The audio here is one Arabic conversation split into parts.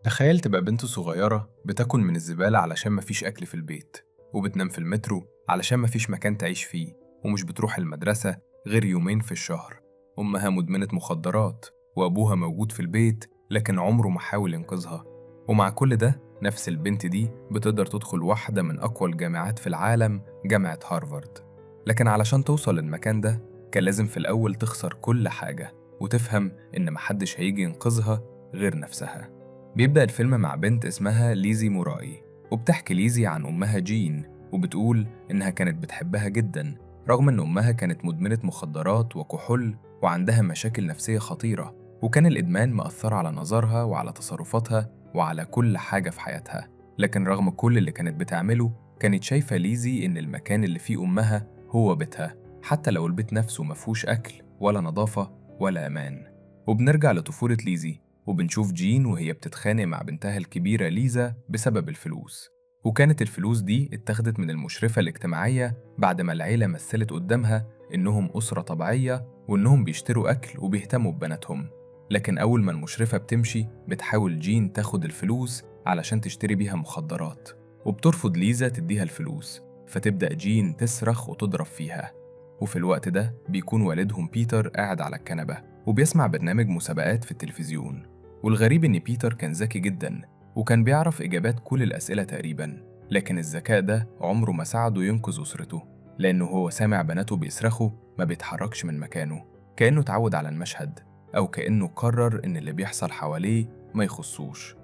تخيل تبقى بنت صغيرة بتاكل من الزبالة علشان مفيش أكل في البيت، وبتنام في المترو علشان مفيش مكان تعيش فيه، ومش بتروح المدرسة غير يومين في الشهر. أمها مدمنة مخدرات، وأبوها موجود في البيت لكن عمره ما حاول ينقذها. ومع كل ده نفس البنت دي بتقدر تدخل واحدة من أقوى الجامعات في العالم، جامعة هارفارد. لكن علشان توصل للمكان ده كان لازم في الأول تخسر كل حاجة، وتفهم إن محدش هيجي ينقذها غير نفسها. بيبدأ الفيلم مع بنت اسمها ليزي موراي، وبتحكي ليزي عن أمها جين، وبتقول إنها كانت بتحبها جدا رغم إن أمها كانت مدمنة مخدرات وكحول وعندها مشاكل نفسية خطيرة، وكان الإدمان مأثر على نظرها وعلى تصرفاتها وعلى كل حاجة في حياتها. لكن رغم كل اللي كانت بتعمله كانت شايفة ليزي إن المكان اللي فيه أمها هو بيتها، حتى لو البيت نفسه مفهوش أكل ولا نظافة ولا أمان. وبنرجع لطفولة ليزي، وبنشوف جين وهي بتتخانق مع بنتها الكبيرة ليزا بسبب الفلوس. وكانت الفلوس دي اتاخدت من المشرفة الاجتماعية بعد ما العيلة مثلت قدامها إنهم أسرة طبيعية وإنهم بيشتروا أكل وبيهتموا ببناتهم. لكن أول ما المشرفة بتمشي بتحاول جين تاخد الفلوس علشان تشتري بيها مخدرات، وبترفض ليزا تديها الفلوس، فتبدأ جين تصرخ وتضرب فيها. وفي الوقت ده بيكون والدهم بيتر قاعد على الكنبة وبيسمع برنامج مسابقات في التلفزيون. والغريب إن بيتر كان ذكي جدا، وكان بيعرف إجابات كل الأسئلة تقريبا، لكن الذكاء ده عمره ما ساعده ينقذ أسرته، لأنه هو سامع بناته بيصرخوا ما بيتحركش من مكانه، كأنه اتعود على المشهد، أو كأنه قرر إن اللي بيحصل حواليه ما يخصوش.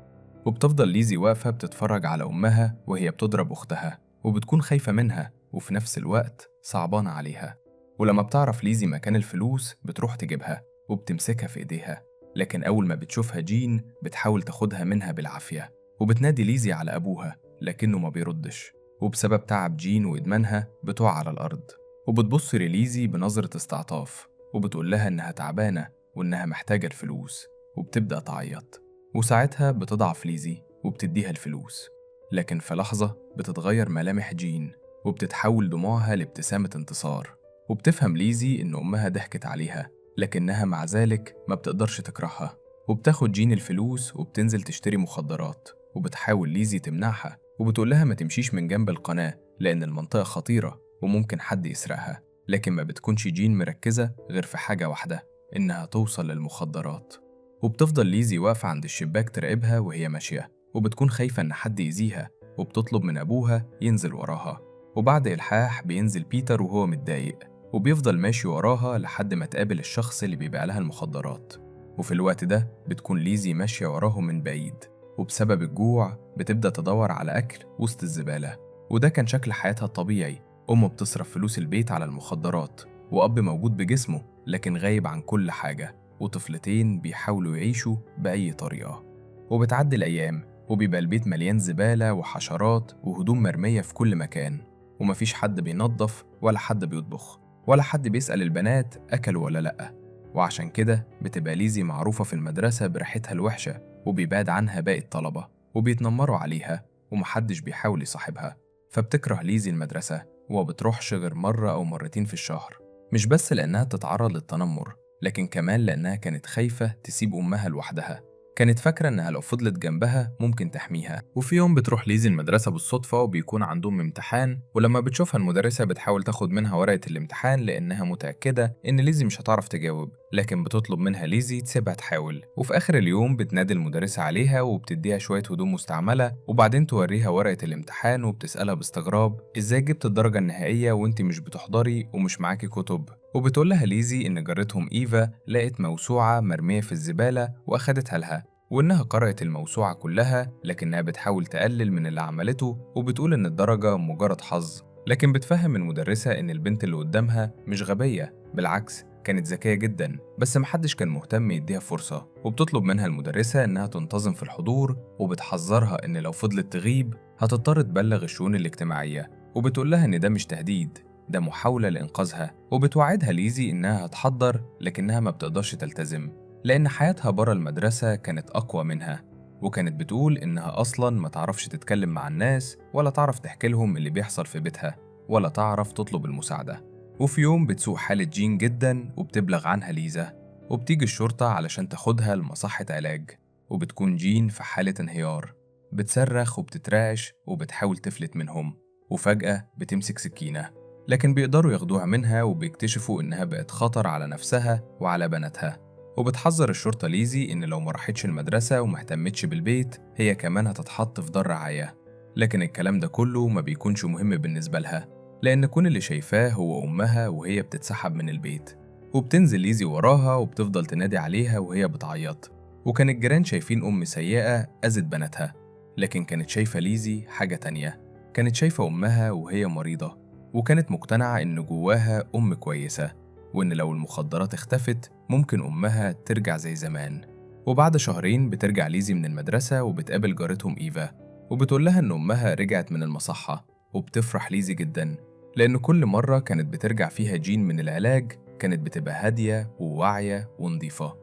وبتفضل ليزي واقفة بتتفرج على أمها وهي بتضرب أختها، وبتكون خايفة منها وفي نفس الوقت صعبانة عليها. ولما بتعرف ليزي مكان الفلوس بتروح تجيبها وبتمسكها في إيديها، لكن أول ما بتشوفها جين بتحاول تاخدها منها بالعافية، وبتنادي ليزي على أبوها لكنه ما بيردش. وبسبب تعب جين وإدمانها بتقع على الأرض، وبتبص لليزي بنظرة استعطاف، وبتقول لها إنها تعبانة وإنها محتاجة الفلوس، وبتبدأ تعيط. وساعتها بتضعف ليزي وبتديها الفلوس، لكن في لحظة بتتغير ملامح جين وبتتحول دموعها لابتسامة انتصار. وبتفهم ليزي إن أمها ضحكت عليها، لكنها مع ذلك ما بتقدرش تكرهها. وبتاخد جين الفلوس وبتنزل تشتري مخدرات، وبتحاول ليزي تمنعها وبتقول لها ما تمشيش من جنب القناة لأن المنطقة خطيرة وممكن حد يسرقها. لكن ما بتكونش جين مركزة غير في حاجة واحدة، إنها توصل للمخدرات. وبتفضل ليزي واقفة عند الشباك تراقبها وهي ماشية، وبتكون خايفة إن حد يأذيها، وبتطلب من أبوها ينزل وراها. وبعد إلحاح بينزل بيتر وهو متضايق، وبيفضل ماشي وراها لحد ما تقابل الشخص اللي بيبيع لها المخدرات. وفي الوقت ده بتكون ليزي ماشية وراهم من بعيد، وبسبب الجوع بتبدأ تدور على أكل وسط الزبالة. وده كان شكل حياتها الطبيعي، أم بتصرف فلوس البيت على المخدرات، وأب موجود بجسمه لكن غايب عن كل حاجة، وطفلتين بيحاولوا يعيشوا بأي طريقة. وبتعدي الأيام وبيبقى البيت مليان زبالة وحشرات وهدوم مرمية في كل مكان، ومفيش حد بينظف ولا حد بيطبخ ولا حد بيسأل البنات أكلوا ولا لأ. وعشان كده بتبقى ليزي معروفة في المدرسة بريحتها الوحشة، وبيبعد عنها باقي الطلبة وبيتنمروا عليها، ومحدش بيحاول يصاحبها. فبتكره ليزي المدرسة ومبتروحش غير مرة أو مرتين في الشهر، مش بس لأنها تتعرض للتنمر، لكن كمان لأنها كانت خايفة تسيب أمها لوحدها. كانت فاكرة إنها لو فضلت جنبها ممكن تحميها. وفي يوم بتروح ليزي المدرسة بالصدفة وبيكون عندهم امتحان، ولما بتشوفها المدرسة بتحاول تاخد منها ورقة الامتحان لأنها متأكدة إن ليزي مش هتعرف تجاوب، لكن بتطلب منها ليزي تسيبها تحاول. وفي آخر اليوم بتنادي المدرسة عليها وبتديها شوية هدوم مستعملة، وبعدين توريها ورقة الامتحان وبتسألها باستغراب إزاي جبت الدرجة النهائية وإنتي مش بتحضري ومش معاكي كتب. وبتقول لها ليزي إن جارتهم إيفا لقت موسوعة مرمية في الزبالة وأخدتها لها، وإنها قرأت الموسوعة كلها لكنها بتحاول تقلل من اللي عملته، وبتقول إن الدرجة مجرد حظ. لكن بتفهم المدرسة إن البنت اللي قدامها مش غبية، بالعكس كانت ذكية جدا، بس محدش كان مهتم يديها فرصة. وبتطلب منها المدرسة إنها تنتظم في الحضور، وبتحذرها إن لو فضلت تغيب هتضطر تبلغ الشؤون الاجتماعية. وبتقول لها إن ده مش تهديد، ده محاولة لإنقاذها. وبتوعدها ليزي إنها هتحضر لكنها ما بتقدرش تلتزم، لأن حياتها برا المدرسة كانت أقوى منها. وكانت بتقول إنها أصلاً ما تعرفش تتكلم مع الناس ولا تعرف تحكي لهم اللي بيحصل في بيتها ولا تعرف تطلب المساعدة. وفي يوم بتسوء حالة جين جداً وبتبلغ عنها ليزا، وبتيجي الشرطة علشان تاخدها لمصحة علاج. وبتكون جين في حالة انهيار، بتصرخ وبتترعش وبتحاول تفلت منهم، وفجأة بتمسك سكينة، لكن بيقدروا ياخدوها منها وبيكتشفوا إنها بقت خطر على نفسها وعلى بناتها. وبتحذر الشرطة ليزي إن لو ما راحتش المدرسة وما اهتمتش بالبيت هي كمان هتتحط في دار رعاية. لكن الكلام ده كله ما بيكونش مهم بالنسبة لها، لأن كل اللي شايفاه هو أمها وهي بتتسحب من البيت. وبتنزل ليزي وراها وبتفضل تنادي عليها وهي بتعيط. وكان الجيران شايفين أم سيئة أذت بناتها، لكن كانت شايفة ليزي حاجة تانية. كانت شايفة أمها وهي مريضة، وكانت مقتنعة إن جواها أم كويسة، وإن لو المخدرات اختفت ممكن أمها ترجع زي زمان. وبعد شهرين بترجع ليزي من المدرسة وبتقابل جارتهم إيفا، وبتقول لها إن أمها رجعت من المصحة. وبتفرح ليزي جدا، لأن كل مرة كانت بترجع فيها جين من العلاج كانت بتبقى هادية وواعية ونضيفة.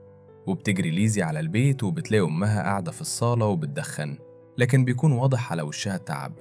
وبتجري ليزي على البيت وبتلاقي أمها قاعدة في الصالة وبتدخن، لكن بيكون واضح على وشها التعب.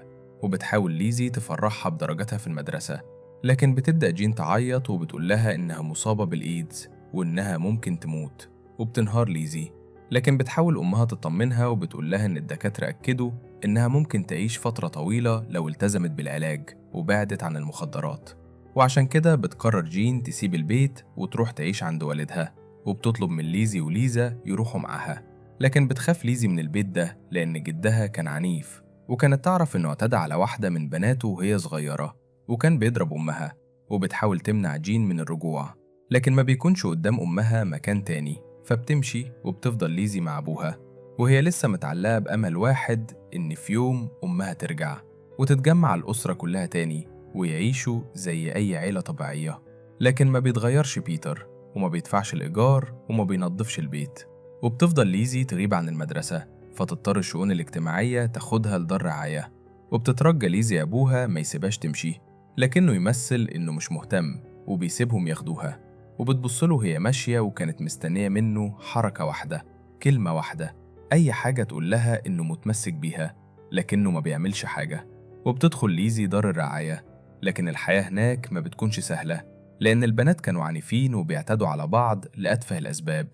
وبتحاول ليزي تفرحها بدرجاتها في المدرسة، لكن بتبدأ جين تعيط وبتقول لها إنها مصابة بالإيدز وإنها ممكن تموت. وبتنهار ليزي، لكن بتحاول أمها تطمنها وبتقول لها إن الدكاترة أكدوا إنها ممكن تعيش فترة طويلة لو التزمت بالعلاج وبعدت عن المخدرات. وعشان كده بتقرر جين تسيب البيت وتروح تعيش عند والدها، وبتطلب من ليزي وليزا يروحوا معاها. لكن بتخاف ليزي من البيت ده لأن جدها كان عنيف، وكانت تعرف إنه اعتدى على واحدة من بناته وهي صغيرة، وكان بيضرب أمها. وبتحاول تمنع جين من الرجوع، لكن ما بيكونش قدام أمها مكان تاني، فبتمشي وبتفضل ليزي مع أبوها، وهي لسه متعلقة بأمل واحد إن في يوم أمها ترجع وتتجمع الأسرة كلها تاني ويعيشوا زي أي عيلة طبيعية. لكن ما بيتغيرش بيتر، وما بيدفعش الإيجار وما بينظفش البيت. وبتفضل ليزي تغيب عن المدرسة، فتضطر الشؤون الاجتماعية تاخدها لدار رعاية. وبتترجى ليزي أبوها ما يسيبهاش تمشي، لكنه يمثل إنه مش مهتم وبيسيبهم ياخدوها. وبتبصله وهي ماشية وكانت مستنية منه حركة واحدة، كلمة واحدة، أي حاجة تقول لها إنه متمسك بيها، لكنه ما بيعملش حاجة. وبتدخل ليزي دار الرعاية، لكن الحياة هناك ما بتكونش سهلة، لأن البنات كانوا عنيفين وبيعتدوا على بعض لأتفه الأسباب.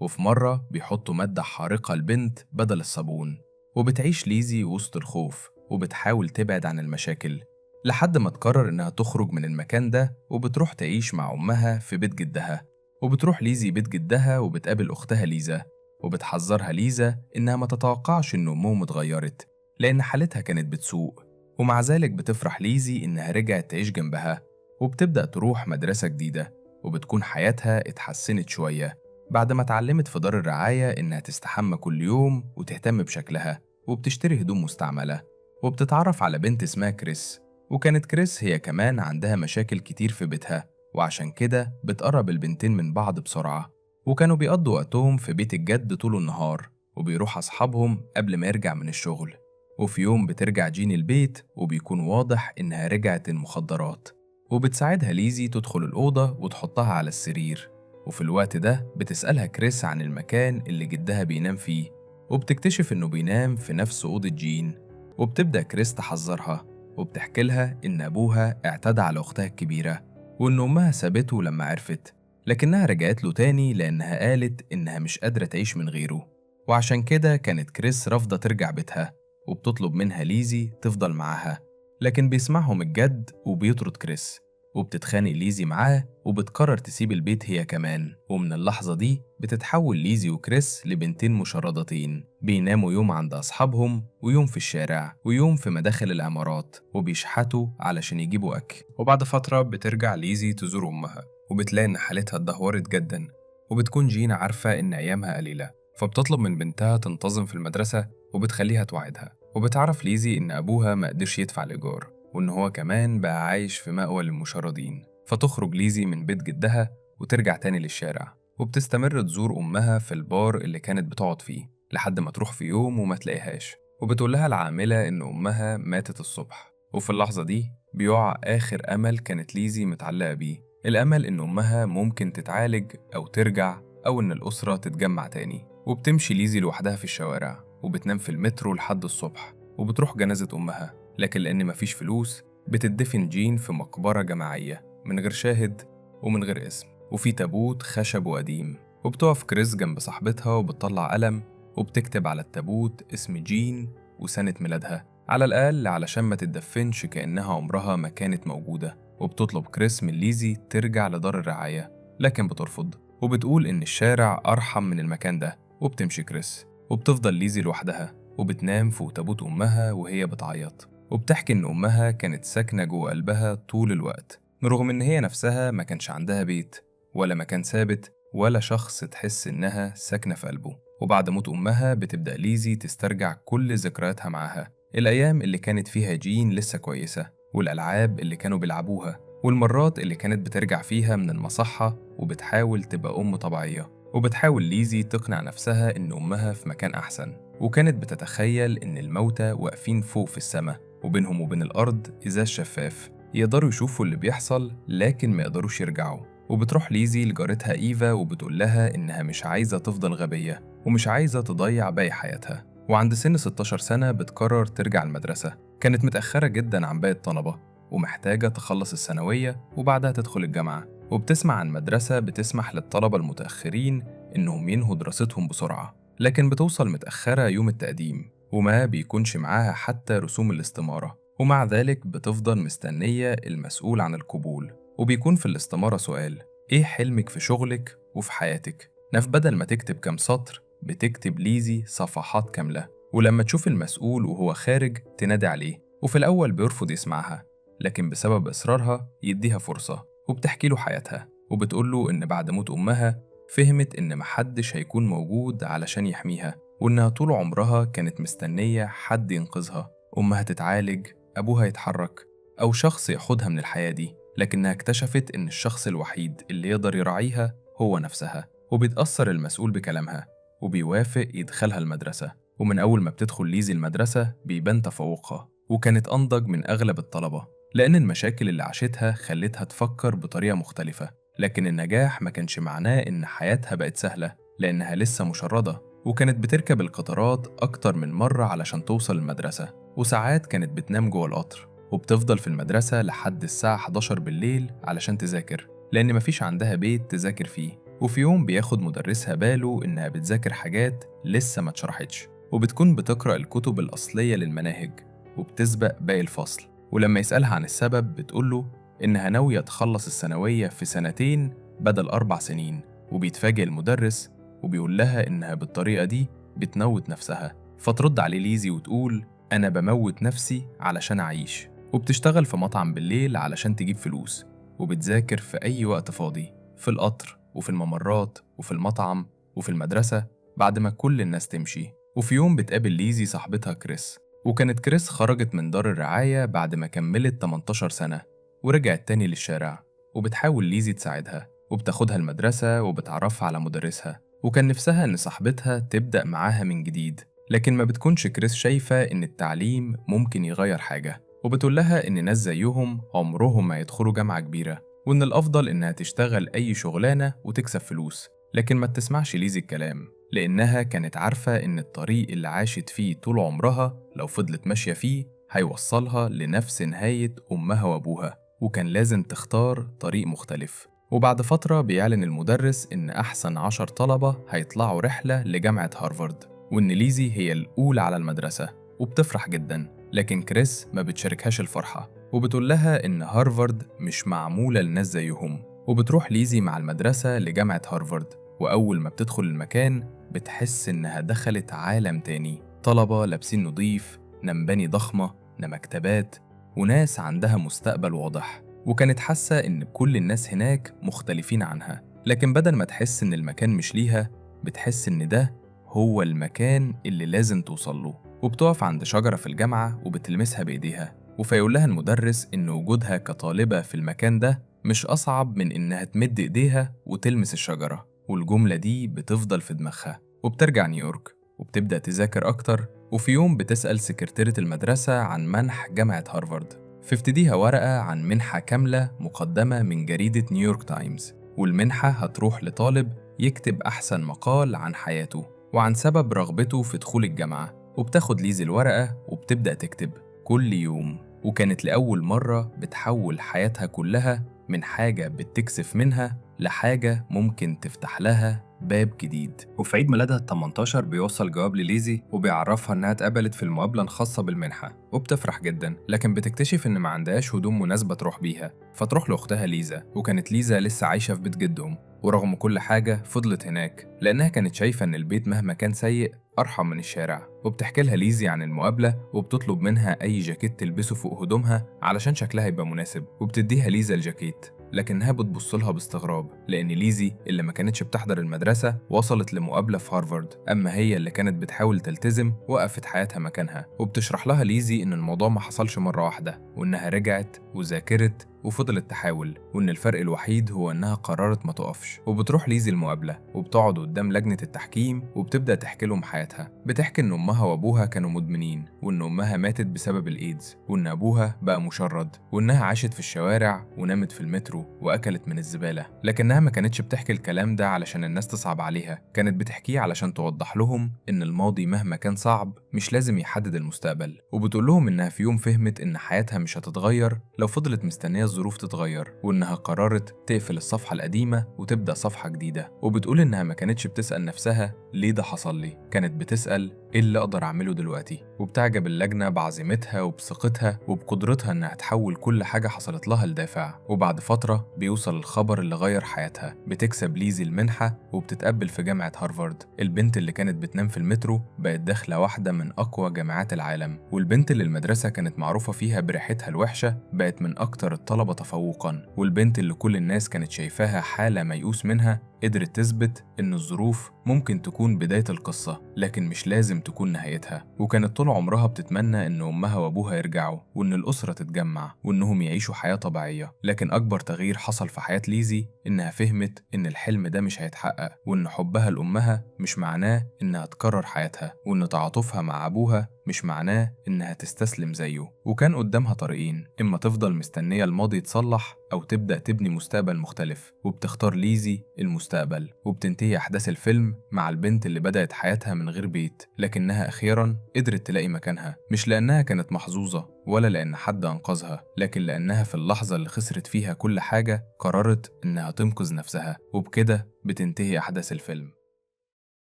وفي مرة بيحطوا مادة حارقة لبنت بدل الصابون. وبتعيش ليزي وسط الخوف وبتحاول تبعد عن المشاكل، لحد ما تقرر إنها تخرج من المكان ده وبتروح تعيش مع أمها في بيت جدها. وبتروح ليزي بيت جدها وبتقابل أختها ليزا، وبتحذرها ليزا إنها ما تتوقعش إن أمهم اتغيرت، لأن حالتها كانت بتسوء. ومع ذلك بتفرح ليزي إنها رجعت تعيش جنبها، وبتبدأ تروح مدرسة جديدة، وبتكون حياتها اتحسنت شوية بعد ما اتعلمت في دار الرعاية إنها تستحمى كل يوم وتهتم بشكلها، وبتشتري هدوم مستعملة. وبتتعرف على بنت اسمها كريس، وكانت كريس هي كمان عندها مشاكل كتير في بيتها، وعشان كده بتقرب البنتين من بعض بسرعة. وكانوا بيقضوا وقتهم في بيت الجد طول النهار، وبيروح أصحابهم قبل ما يرجع من الشغل. وفي يوم بترجع جين البيت وبيكون واضح إنها رجعت المخدرات، وبتساعدها ليزي تدخل الأوضة وتحطها على السرير. وفي الوقت ده بتسألها كريس عن المكان اللي جدها بينام فيه، وبتكتشف إنه بينام في نفس أوضة جين. وبتبدأ كريس تحذرها، وبتحكي لها إن أبوها اعتدى على أختها الكبيرة، وإن أمها سابته لما عرفت، لكنها رجعت له تاني لأنها قالت إنها مش قادرة تعيش من غيره. وعشان كده كانت كريس رافضة ترجع بيتها، وبتطلب منها ليزي تفضل معاها، لكن بيسمعهم الجد وبيطرد كريس. وبتتخانق ليزي معاه وبتقرر تسيب البيت هي كمان. ومن اللحظة دي بتتحول ليزي وكريس لبنتين مشردتين، بيناموا يوم عند أصحابهم ويوم في الشارع ويوم في مداخل العمارات، وبيشحتوا علشان يجيبوا أكل. وبعد فترة بترجع ليزي تزور أمها، وبتلاقي إن حالتها اتدهورت جدا، وبتكون جين عارفة إن أيامها قليلة، فبتطلب من بنتها تنتظم في المدرسة وبتخليها توعدها. وبتعرف ليزي إن أبوها ما قدرش يدفع الإيجار، وإن هو كمان بقى عايش في مأوى للمشردين. فتخرج ليزي من بيت جدها وترجع تاني للشارع، وبتستمر تزور أمها في البار اللي كانت بتقعد فيه، لحد ما تروح في يوم وما تلاقيهاش، وبتقول لها العاملة إن أمها ماتت الصبح. وفي اللحظة دي بيقع آخر أمل كانت ليزي متعلقة بيه، الأمل إن أمها ممكن تتعالج أو ترجع، أو إن الأسرة تتجمع تاني. وبتمشي ليزي لوحدها في الشوارع، وبتنام في المترو لحد الصبح، وبتروح جنازة أمها، لكن لأن مفيش فلوس بتدفن جين في مقبرة جماعية من غير شاهد ومن غير اسم، وفي تابوت خشب وقديم. وبتقف كريس جنب صاحبتها وبتطلع قلم وبتكتب على التابوت اسم جين وسنة ميلادها، على الأقل علشان ما تتدفنش كأنها عمرها ما كانت موجودة. وبتطلب كريس من ليزي ترجع لدار الرعاية، لكن بترفض وبتقول إن الشارع أرحم من المكان ده. وبتمشي كريس وبتفضل ليزي لوحدها، وبتنام فوق تابوت أمها وهي بتعيط. وبتحكي إن أمها كانت ساكنة جوه قلبها طول الوقت، رغم إن هي نفسها ما كانش عندها بيت ولا مكان ثابت ولا شخص تحس إنها ساكنة في قلبه. وبعد موت أمها بتبدأ ليزي تسترجع كل ذكرياتها معاها، الأيام اللي كانت فيها جين لسه كويسة، والألعاب اللي كانوا بيلعبوها، والمرات اللي كانت بترجع فيها من المصحة وبتحاول تبقى أم طبيعية. وبتحاول ليزي تقنع نفسها إن أمها في مكان أحسن، وكانت بتتخيل إن الموتى واقفين فوق في السماء وبينهم وبين الأرض إزاز شفاف، يقدروا يشوفوا اللي بيحصل لكن ما يقدروش يرجعوا. وبتروح ليزي لجارتها إيفا وبتقول لها إنها مش عايزة تفضل غبية ومش عايزة تضيع باقي حياتها. وعند سن 16 سنة بتقرر ترجع المدرسة، كانت متأخرة جدا عن باقي الطلبة ومحتاجة تخلص الثانوية وبعدها تدخل الجامعة. وبتسمع عن مدرسة بتسمح للطلبة المتأخرين إنهم ينهوا دراستهم بسرعة، لكن بتوصل متأخرة يوم التقديم وما بيكونش معاها حتى رسوم الاستمارة. ومع ذلك بتفضل مستنية المسؤول عن القبول، وبيكون في الاستمارة سؤال: إيه حلمك في شغلك وفي حياتك؟ بدل ما تكتب كام سطر بتكتب ليزي صفحات كاملة. ولما تشوف المسؤول وهو خارج تنادي عليه، وفي الأول بيرفض يسمعها، لكن بسبب إصرارها يديها فرصة. وبتحكي له حياتها وبتقوله إن بعد موت أمها فهمت إن محدش هيكون موجود علشان يحميها، وإنها طول عمرها كانت مستنية حد ينقذها، أمها تتعالج، أبوها يتحرك، أو شخص ياخدها من الحياة دي. لكنها اكتشفت إن الشخص الوحيد اللي يقدر يراعيها هو نفسها. وبيتأثر المسؤول بكلامها وبيوافق يدخلها المدرسة. ومن أول ما بتدخل ليزي المدرسة بيبان تفوقها، وكانت أنضج من أغلب الطلبة لأن المشاكل اللي عاشتها خلتها تفكر بطريقة مختلفة. لكن النجاح ما كانش معناه إن حياتها بقت سهلة، لأنها لسه مشردة، وكانت بتركب القطارات أكتر من مرة علشان توصل المدرسة، وساعات كانت بتنام جوه القطر، وبتفضل في المدرسة لحد الساعة 11 بالليل علشان تذاكر، لأن مفيش عندها بيت تذاكر فيه. وفي يوم بياخد مدرسها باله إنها بتذاكر حاجات لسه ما اتشرحتش، وبتكون بتقرأ الكتب الأصلية للمناهج وبتسبق باقي الفصل. ولما يسألها عن السبب بتقوله إنها ناوية تخلص الثانوية في 2 بدل 4 سنين. وبيتفاجئ المدرس وبيقول لها إنها بالطريقة دي بتموت نفسها، فترد عليه ليزي وتقول: أنا بموت نفسي علشان أعيش. وبتشتغل في مطعم بالليل علشان تجيب فلوس، وبتذاكر في أي وقت فاضي، في القطر وفي الممرات وفي المطعم وفي المدرسة بعد ما كل الناس تمشي. وفي يوم بتقابل ليزي صاحبتها كريس، وكانت كريس خرجت من دار الرعاية بعد ما كملت 18 سنة ورجعت تاني للشارع. وبتحاول ليزي تساعدها وبتاخدها المدرسة وبتعرفها على مدرسها، وكان نفسها إن صاحبتها تبدأ معاها من جديد، لكن ما بتكونش كريس شايفة إن التعليم ممكن يغير حاجة. وبتقول لها إن ناس زيهم عمرهم ما يدخلوا جامعة كبيرة، وإن الأفضل إنها تشتغل أي شغلانة وتكسب فلوس. لكن ما تسمعش ليزي الكلام، لأنها كانت عارفة إن الطريق اللي عاشت فيه طول عمرها لو فضلت ماشية فيه هيوصلها لنفس نهاية أمها وأبوها، وكان لازم تختار طريق مختلف. وبعد فترة بيعلن المدرس إن أحسن 10 طلبة هيطلعوا رحلة لجامعة هارفارد، وإن ليزي هي الأولى على المدرسة. وبتفرح جدا، لكن كريس ما بتشاركهاش الفرحة وبتقول لها إن هارفارد مش معمولة لناس زيهم. وبتروح ليزي مع المدرسة لجامعة هارفارد، وأول ما بتدخل المكان بتحس إنها دخلت عالم تاني، طلبة لابسين نضيف، مباني ضخمة، مكتبات، وناس عندها مستقبل واضح. وكانت حاسة إن كل الناس هناك مختلفين عنها، لكن بدل ما تحس إن المكان مش ليها بتحس إن ده هو المكان اللي لازم توصله. وبتقف عند شجرة في الجامعة وبتلمسها بإيديها، وفيقول لها المدرس إن وجودها كطالبة في المكان ده مش أصعب من إنها تمد إيديها وتلمس الشجرة. والجملة دي بتفضل في دماغها، وبترجع نيويورك وبتبدأ تذاكر أكتر. وفي يوم بتسأل سكرتيرة المدرسة عن منح جامعة هارفارد، فبتديها ورقة عن منحة كاملة مقدمة من جريدة نيويورك تايمز، والمنحة هتروح لطالب يكتب أحسن مقال عن حياته وعن سبب رغبته في دخول الجامعة. وبتاخد ليزي الورقة وبتبدأ تكتب كل يوم، وكانت لأول مرة بتحول حياتها كلها من حاجة بتكسف منها لحاجة ممكن تفتح لها باب جديد. وفي عيد ميلادها ال18 بيوصل جواب لليزي وبيعرفها إنها اتقبلت في المقابلة الخاصة بالمنحة، وبتفرح جدا، لكن بتكتشف إن ما عندهاش هدوم مناسبة تروح بيها، فتروح لأختها ليزا، وكانت ليزا لسه عايشة في بيت جدهم، ورغم كل حاجة فضلت هناك لأنها كانت شايفة إن البيت مهما كان سيء أرحم من الشارع. وبتحكي لها ليزي عن المقابلة وبتطلب منها أي جاكيت تلبسه فوق هدومها علشان شكلها يبقى مناسب، وبتديها ليزا الجاكيت، لكنها بتبصلها باستغراب لأن ليزي اللي ما كانتش بتحضر المدرسة وصلت لمقابلة في هارفارد، أما هي اللي كانت بتحاول تلتزم وقفت حياتها مكانها. وبتشرح لها ليزي إن الموضوع ما حصلش مرة واحدة، وإنها رجعت وذاكرت وفضلت تحاول، وإن الفرق الوحيد هو إنها قررت ما تقفش. وبتروح ليزي المقابلة وبتقعد قدام لجنة التحكيم وبتبدأ تحكي لهم حياتها. بتحكي إن أمها وأبوها كانوا مدمنين، وإن أمها ماتت بسبب الإيدز، وإن أبوها بقى مشرد، وإنها عاشت في الشوارع ونامت في المترو وأكلت من الزبالة. لكنها ما كانتش بتحكي الكلام ده علشان الناس تصعب عليها، كانت بتحكيه علشان توضح لهم إن الماضي مهما كان صعب مش لازم يحدد المستقبل. وبتقول لهم إنها في يوم فهمت إن حياتها مش هتتغير لو فضلت مستنية الظروف تتغير، وإنها قررت تقفل الصفحة القديمة وتبدأ صفحة جديدة. وبتقول إنها ما كانتش بتسأل نفسها ليه ده حصل لي، كانت بتسأل إيه اللي أقدر أعمله دلوقتي. وبتعجب اللجنة بعزيمتها وبثقتها وبقدرتها إنها تحول كل حاجة حصلت لها لدافع. وبعد فترة بيوصل الخبر اللي غير حياتها، بتكسب ليزي المنحة وبتتقبل في جامعة هارفارد. البنت اللي كانت بتنام في المترو بقت داخلة واحدة من أقوى جامعات العالم، والبنت اللي المدرسة كانت معروفة فيها بريحتها الوحشة بقت من أكتر الطلبة تفوقاً. والبنت اللي كل الناس كانت شايفاها حالة ميؤوس منها قدرت تثبت إن الظروف ممكن تكون بداية القصة لكن مش لازم تكون نهايتها. وكانت طول عمرها بتتمنى إن أمها وأبوها يرجعوا وإن الأسرة تتجمع وإنهم يعيشوا حياة طبيعية. لكن أكبر تغيير حصل في حياة ليزي إنها فهمت إن الحلم ده مش هيتحقق، وإن حبها لأمها مش معناه إنها تكرر حياتها، وإن تعاطفها مع أبوها مش معناه إنها تستسلم زيه. وكان قدامها طريقين، إما تفضل مستنية الماضي يتصلح أو تبدأ تبني مستقبل مختلف، وبتختار ليزي المستقبل. وبتنتهي أحداث الفيلم مع البنت اللي بدأت حياتها من غير بيت لكنها أخيراً قدرت تلاقي مكانها، مش لأنها كانت محظوظة ولا لأن حد أنقذها، لكن لأنها في اللحظة اللي خسرت فيها كل حاجة قررت إنها تنقذ نفسها. وبكده بتنتهي أحداث الفيلم.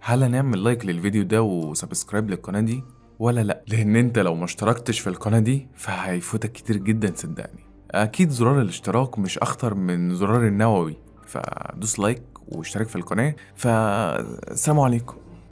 هل هنعمل لايك للفيديو ده وسبسكرايب للقناة دي ولا لأ؟ لأن انت لو ما اشتركتش في القناة دي فهيفوتك كتير جدا صدقني. أكيد زرار الاشتراك مش أخطر من زرار النووي، فدوس لايك واشترك في القناة. فالسلام عليكم.